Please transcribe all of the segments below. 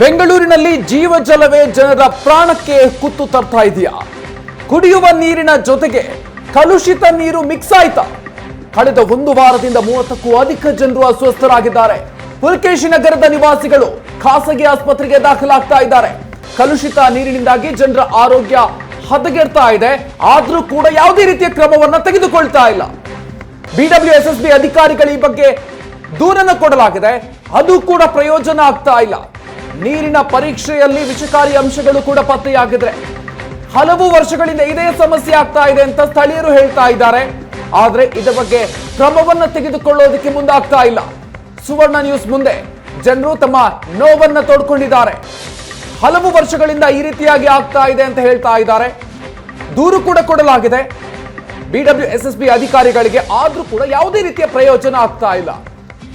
ಬೆಂಗಳೂರಿನಲ್ಲಿ ಜೀವಜಲವೇ ಜನರ ಪ್ರಾಣಕ್ಕೆ ಕುತ್ತು ತರ್ತಾ ಇದೆಯಾ? ಕುಡಿಯುವ ನೀರಿನ ಜೊತೆಗೆ ಕಲುಷಿತ ನೀರು ಮಿಕ್ಸ್ ಆಯ್ತಾ? ಕಳೆದ ಒಂದು ವಾರದಿಂದ 30ಕ್ಕೂ ಅಧಿಕ ಜನರು ಅಸ್ವಸ್ಥರಾಗಿದ್ದಾರೆ. ಪುಲಕೇಶಿ ನಗರದ ನಿವಾಸಿಗಳು ಖಾಸಗಿ ಆಸ್ಪತ್ರೆಗೆ ದಾಖಲಾಗ್ತಾ ಇದ್ದಾರೆ. ಕಲುಷಿತ ನೀರಿನಿಂದಾಗಿ ಜನರ ಆರೋಗ್ಯ ಹದಗೆಡ್ತಾ ಇದೆ. ಆದ್ರೂ ಕೂಡ ಯಾವುದೇ ರೀತಿಯ ಕ್ರಮವನ್ನ ತೆಗೆದುಕೊಳ್ತಾ ಇಲ್ಲ. ಬಿಡಬ್ಲ್ಯೂಎಸ್ಎಸ್ಬಿ ಅಧಿಕಾರಿಗಳ ಈ ಬಗ್ಗೆ ದೂರನ್ನು ಕೊಡಲಾಗಿದೆ. ಅದು ಕೂಡ ಪ್ರಯೋಜನ ಆಗ್ತಾ ಇಲ್ಲ. ನೀರಿನ ಪರೀಕ್ಷೆಯಲ್ಲಿ ವಿಷಕಾರಿ ಅಂಶಗಳು ಕೂಡ ಪತ್ತೆಯಾಗಿದ್ರೆ ಹಲವು ವರ್ಷಗಳಿಂದ ಇದೇ ಸಮಸ್ಯೆ ಆಗ್ತಾ ಇದೆ ಅಂತ ಸ್ಥಳೀಯರು ಹೇಳ್ತಾ ಇದ್ದಾರೆ. ಆದ್ರೆ ಇದರ ಬಗ್ಗೆ ಕ್ರಮವನ್ನ ತೆಗೆದುಕೊಳ್ಳೋದಕ್ಕೆ ಮುಂದಾಗ್ತಾ ಇಲ್ಲ. ಸುವರ್ಣ ನ್ಯೂಸ್ ಮುಂದೆ ಜನರು ತಮ್ಮ ನೋವನ್ನ ತೋಡ್ಕೊಂಡಿದ್ದಾರೆ. ಹಲವು ವರ್ಷಗಳಿಂದ ಈ ರೀತಿಯಾಗಿ ಆಗ್ತಾ ಇದೆ ಅಂತ ಹೇಳ್ತಾ ಇದ್ದಾರೆ. ದೂರು ಕೂಡ ಕೊಡಲಾಗಿದೆ ಬಿಡಬ್ಲ್ಯೂಎಸ್ಎಸ್ಬಿ ಅಧಿಕಾರಿಗಳಿಗೆ. ಆದ್ರೂ ಕೂಡ ಯಾವುದೇ ರೀತಿಯ ಪ್ರಯೋಜನ ಆಗ್ತಾ ಇಲ್ಲ.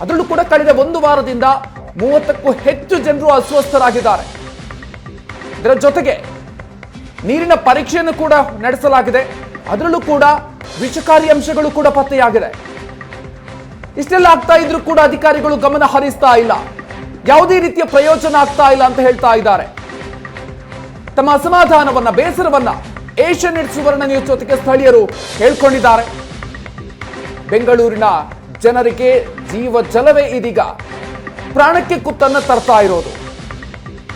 ಅದರಲ್ಲೂ ಕೂಡ ಕಳೆದ ಒಂದು ವಾರದಿಂದ 30ಕ್ಕೂ ಹೆಚ್ಚು ಜನರು ಅಸ್ವಸ್ಥರಾಗಿದ್ದಾರೆ. ಇದರ ಜೊತೆಗೆ ನೀರಿನ ಪರೀಕ್ಷೆಯನ್ನು ಕೂಡ ನಡೆಸಲಾಗಿದೆ. ಅದರಲ್ಲೂ ಕೂಡ ವಿಷಕಾರಿ ಅಂಶಗಳು ಕೂಡ ಪತ್ತೆಯಾಗಿದೆ. ಇಷ್ಟೆಲ್ಲ ಆಗ್ತಾ ಇದ್ರೂ ಕೂಡ ಅಧಿಕಾರಿಗಳು ಗಮನ ಹರಿಸ್ತಾ ಇಲ್ಲ. ಯಾವುದೇ ರೀತಿಯ ಪ್ರಯೋಜನ ಆಗ್ತಾ ಇಲ್ಲ ಅಂತ ಹೇಳ್ತಾ ಇದ್ದಾರೆ. ತಮ್ಮ ಅಸಮಾಧಾನವನ್ನ, ಬೇಸರವನ್ನ ಏಷ್ಯನ್ ನೆಟ್ ಸುವರ್ಣ ನ್ಯೂಸ್ ಜೊತೆಗೆ ಸ್ಥಳೀಯರು ಹೇಳ್ಕೊಂಡಿದ್ದಾರೆ. ಬೆಂಗಳೂರಿನ ಜನರಿಗೆ ಜೀವ ಜಲವೇ ಇದೀಗ ಪ್ರಾಣಕ್ಕೆ ಕುತ್ತನ್ನ ತರ್ತಾ ಇರೋದು.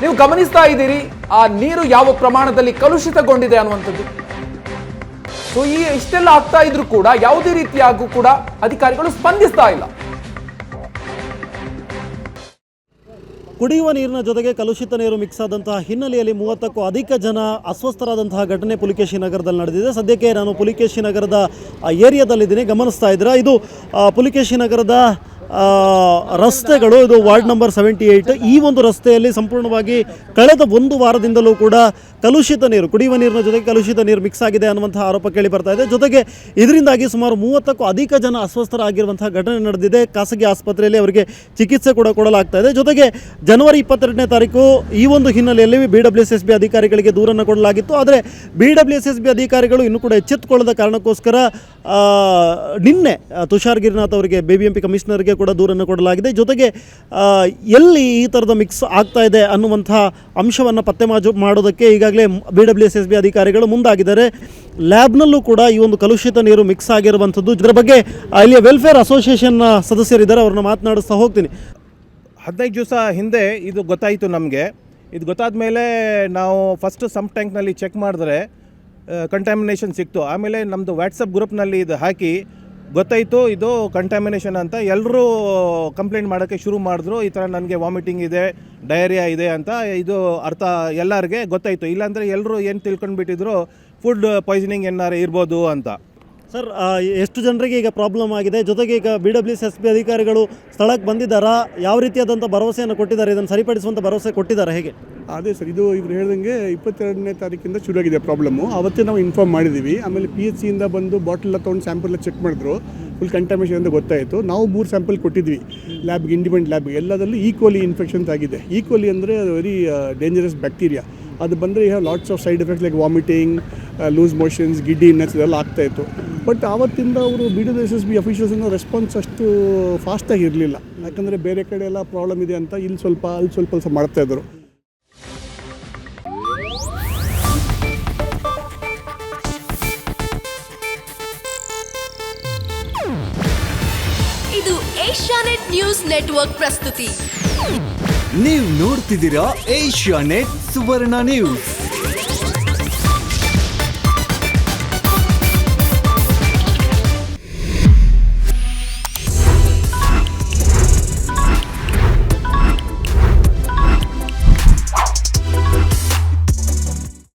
ನೀವು ಗಮನಿಸ್ತಾ ಇದ್ದೀರಿ ಆ ನೀರು ಯಾವ ಪ್ರಮಾಣದಲ್ಲಿ ಕಲುಷಿತಗೊಂಡಿದೆ ಅನ್ನುವಂಥದ್ದು. ಸೊ ಇಷ್ಟೆಲ್ಲ ಆಗ್ತಾ ಇದ್ರೂ ಕೂಡ ಯಾವುದೇ ರೀತಿಯಾಗೂ ಕೂಡ ಅಧಿಕಾರಿಗಳು ಸ್ಪಂದಿಸ್ತಾ ಇಲ್ಲ. ಕುಡಿಯುವ ನೀರಿನ ಜೊತೆಗೆ ಕಲುಷಿತ ನೀರು ಮಿಕ್ಸ್ ಆದಂತಹ ಹಿನ್ನೆಲೆಯಲ್ಲಿ 30ಕ್ಕೂ ಅಧಿಕ ಜನ ಅಸ್ವಸ್ಥರಾದಂತಹ ಘಟನೆ ಪುಲಕೇಶಿ ನಗರದಲ್ಲಿ ನಡೆದಿದೆ. ಸದ್ಯಕ್ಕೆ ನಾನು ಪುಲಕೇಶಿ ನಗರದ ಏರಿಯಾದಲ್ಲಿದ್ದೀನಿ. ಗಮನಿಸ್ತಾ ಇದ್ದೀರಾ, ಇದು ಪುಲಕೇಶಿ ನಗರದ ರಸ್ತೆಗಳು. ಇದು ವಾರ್ಡ್ ನಂಬರ್ 78. ಈ ಒಂದು ರಸ್ತೆಯಲ್ಲಿ ಸಂಪೂರ್ಣವಾಗಿ ಕಳೆದ ಒಂದು ವಾರದಿಂದಲೂ ಕೂಡ ಕಲುಷಿತ ನೀರು, ಕುಡಿಯುವ ನೀರಿನ ಜೊತೆಗೆ ಕಲುಷಿತ ನೀರು ಮಿಕ್ಸ್ ಆಗಿದೆ ಅನ್ನುವಂತಹ ಆರೋಪ ಕೇಳಿ ಬರ್ತಾ ಇದೆ. ಜೊತೆಗೆ ಇದರಿಂದಾಗಿ ಸುಮಾರು 30ಕ್ಕೂ ಅಧಿಕ ಜನ ಅಸ್ವಸ್ಥರಾಗಿರುವಂತಹ ಘಟನೆ ನಡೆದಿದೆ. ಖಾಸಗಿ ಆಸ್ಪತ್ರೆಯಲ್ಲಿ ಅವರಿಗೆ ಚಿಕಿತ್ಸೆ ಕೂಡ ಕೊಡಲಾಗ್ತಾ ಇದೆ. ಜೊತೆಗೆ ಜನವರಿ 22ನೇ ತಾರೀಕು ಈ ಒಂದು ಹಿನ್ನೆಲೆಯಲ್ಲಿ ಬಿಡಬ್ಲ್ಯೂಎಸ್ಎಸ್ಬಿ ಅಧಿಕಾರಿಗಳಿಗೆ ದೂರನ್ನು ಕೊಡಲಾಗಿತ್ತು. ಆದರೆ ಬಿಡಬ್ಲ್ಯೂಎಸ್ಎಸ್ಬಿ ಅಧಿಕಾರಿಗಳು ಇನ್ನೂ ಕೂಡ ಎಚ್ಚೆತ್ತುಕೊಳ್ಳದ ಕಾರಣಕ್ಕೋಸ್ಕರ ನಿನ್ನೆ ತುಷಾರ್ ಗಿರಿನಾಥ್ ಅವರಿಗೆ, ಬಿಬಿಎಂಪಿ ಕಮಿಷನರ್ಗೆ ಕೂಡ ದೂರನ್ನು ಕೊಡಲಾಗಿದೆ. ಜೊತೆಗೆ ಎಲ್ಲಿ ಈ ಥರದ ಮಿಕ್ಸ್ ಆಗ್ತಾ ಇದೆ ಅನ್ನುವಂಥ ಅಂಶವನ್ನು ಪತ್ತೆ ಮಾಡೋದಕ್ಕೆ ಈಗಾಗಲೇ ಬಿಡಬ್ಲ್ಯೂಎಸ್ಎಸ್ಬಿ ಅಧಿಕಾರಿಗಳು ಮುಂದಾಗಿದ್ದಾರೆ. ಲ್ಯಾಬ್ನಲ್ಲೂ ಕೂಡ ಈ ಒಂದು ಕಲುಷಿತ ನೀರು ಮಿಕ್ಸ್ ಆಗಿರುವಂಥದ್ದು. ಇದರ ಬಗ್ಗೆ ಇಲ್ಲಿಯ ವೆಲ್ಫೇರ್ ಅಸೋಸಿಯೇಷನ್ನ ಸದಸ್ಯರಿದ್ದಾರೆ, ಅವ್ರನ್ನ ಮಾತನಾಡಿಸ್ತಾ ಹೋಗ್ತೀನಿ. 15 ದಿವಸ ಹಿಂದೆ ಇದು ಗೊತ್ತಾಯಿತು ನಮಗೆ. ಇದು ಗೊತ್ತಾದ ಮೇಲೆ ನಾವು ಫಸ್ಟ್ ಸಮ್ ಟ್ಯಾಂಕ್ನಲ್ಲಿ ಚೆಕ್ ಮಾಡಿದ್ರೆ ಕಂಟ್ಯಾಮಿನೇಷನ್ ಸಿಕ್ತು. ಆಮೇಲೆ ನಮ್ಮದು ವಾಟ್ಸಪ್ ಗ್ರೂಪ್ನಲ್ಲಿ ಇದು ಹಾಕಿ ಗೊತ್ತಾಯಿತು ಇದು ಕಂಟ್ಯಾಮಿನೇಷನ್ ಅಂತ. ಎಲ್ಲರೂ ಕಂಪ್ಲೇಂಟ್ ಮಾಡೋಕ್ಕೆ ಶುರು ಮಾಡಿದ್ರು. ಈ ಥರ ನನಗೆ ವಾಮಿಟಿಂಗ್ ಇದೆ, ಡಯರಿಯಾ ಇದೆ ಅಂತ. ಇದು ಅರ್ಥ ಎಲ್ಲರಿಗೆ ಗೊತ್ತಾಯಿತು. ಇಲ್ಲಾಂದರೆ ಎಲ್ಲರೂ ಏನು ತಿಳ್ಕೊಂಡ್ಬಿಟ್ಟಿದ್ರು ಫುಡ್ ಪಾಯ್ಸನಿಂಗ್ ಏನಾರು ಇರ್ಬೋದು ಅಂತ. ಸರ್, ಎಷ್ಟು ಜನರಿಗೆ ಈಗ ಪ್ರಾಬ್ಲಮ್ ಆಗಿದೆ? ಜೊತೆಗೆ ಈಗ ಬಿಡಬ್ಲ್ಯೂಎಸ್ಎಸ್ಬಿ ಅಧಿಕಾರಿಗಳು ಸ್ಥಳಕ್ಕೆ ಬಂದಿದ್ದಾರಾ? ಯಾವ ರೀತಿಯಾದಂಥ ಭರವಸೆಯನ್ನು ಕೊಟ್ಟಿದ್ದಾರೆ? ಇದನ್ನು ಸರಿಪಡಿಸುವಂಥ ಭರವಸೆ ಕೊಟ್ಟಿದ್ದಾರೆ ಹೇಗೆ? ಅದೇ ಸರ್, ಇದು ಇವರು ಹೇಳ್ದಂಗೆ 22ನೇ ತಾರೀಕಿಂದ ಶುರುವಾಗಿದೆ ಪ್ರಾಬ್ಲಮ್ಮು. ಅವತ್ತೇ ನಾವು ಇನ್ಫಾರ್ಮ್ ಮಾಡಿದ್ದೀವಿ. ಆಮೇಲೆ PHCಯಿಂದ ಬಂದು ಬಾಟಲ್ ತೊಗೊಂಡು ಸ್ಯಾಂಪಲ್ ಚೆಕ್ ಮಾಡಿದ್ರು. ಫುಲ್ ಕಂಟ್ಯಾಮಿನೇಷನ್ ಅಂತ ಗೊತ್ತಾಯಿತು. ನಾವು 3 ಸ್ಯಾಂಪಲ್ ಕೊಟ್ಟಿದ್ವಿ ಲ್ಯಾಬ್ಗೆ, ಇಂಡಿಪೆಂಡೆಂಟ್ ಲ್ಯಾಬ್ಗೆ. ಎಲ್ಲದರಲ್ಲೂ ಈಕ್ವಲಿ ಇನ್ಫೆಕ್ಷನ್ಸ್ ಆಗಿದೆ. ಈಕ್ವಲಿ ಅಂದರೆ ವೆರಿ ಡೇಂಜರಸ್ ಬ್ಯಾಕ್ಟೀರಿಯಾ. ಅದು ಬಂದರೆ have lots of side effects like vomiting, loose motions, giddiness ಇದೆಲ್ಲ ಆಗ್ತಾಯಿತ್ತು. ಬಟ್ ಆವತ್ತಿಂದ ಅವರು ಬಿಡಬ್ಲ್ಯೂಎಸ್ಎಸ್ಬಿ ಅಫಿಷಿಯಲ್ಸಿನ ರೆಸ್ಪಾನ್ಸ್ ಅಷ್ಟು ಫಾಸ್ಟಾಗಿ ಇರಲಿಲ್ಲ. ಯಾಕಂದರೆ ಬೇರೆ ಕಡೆ ಎಲ್ಲ ಪ್ರಾಬ್ಲಮ್ ಇದೆ ಅಂತ ಇಲ್ಲಿ ಸ್ವಲ್ಪ ಅಲ್ಲಿ ಸ್ವಲ್ಪ ಮಾಡ್ತಾಯಿದ್ರು. ಇದು ಏಷ್ಯಾನೆಟ್ ನ್ಯೂಸ್ ನೆಟ್ವರ್ಕ್ ಪ್ರಸ್ತುತಿ. ನೀವು ನೋಡ್ತಿದ್ದೀರಾ ಏಷ್ಯಾನೆಟ್ ಸುವರ್ಣ ನ್ಯೂಸ್.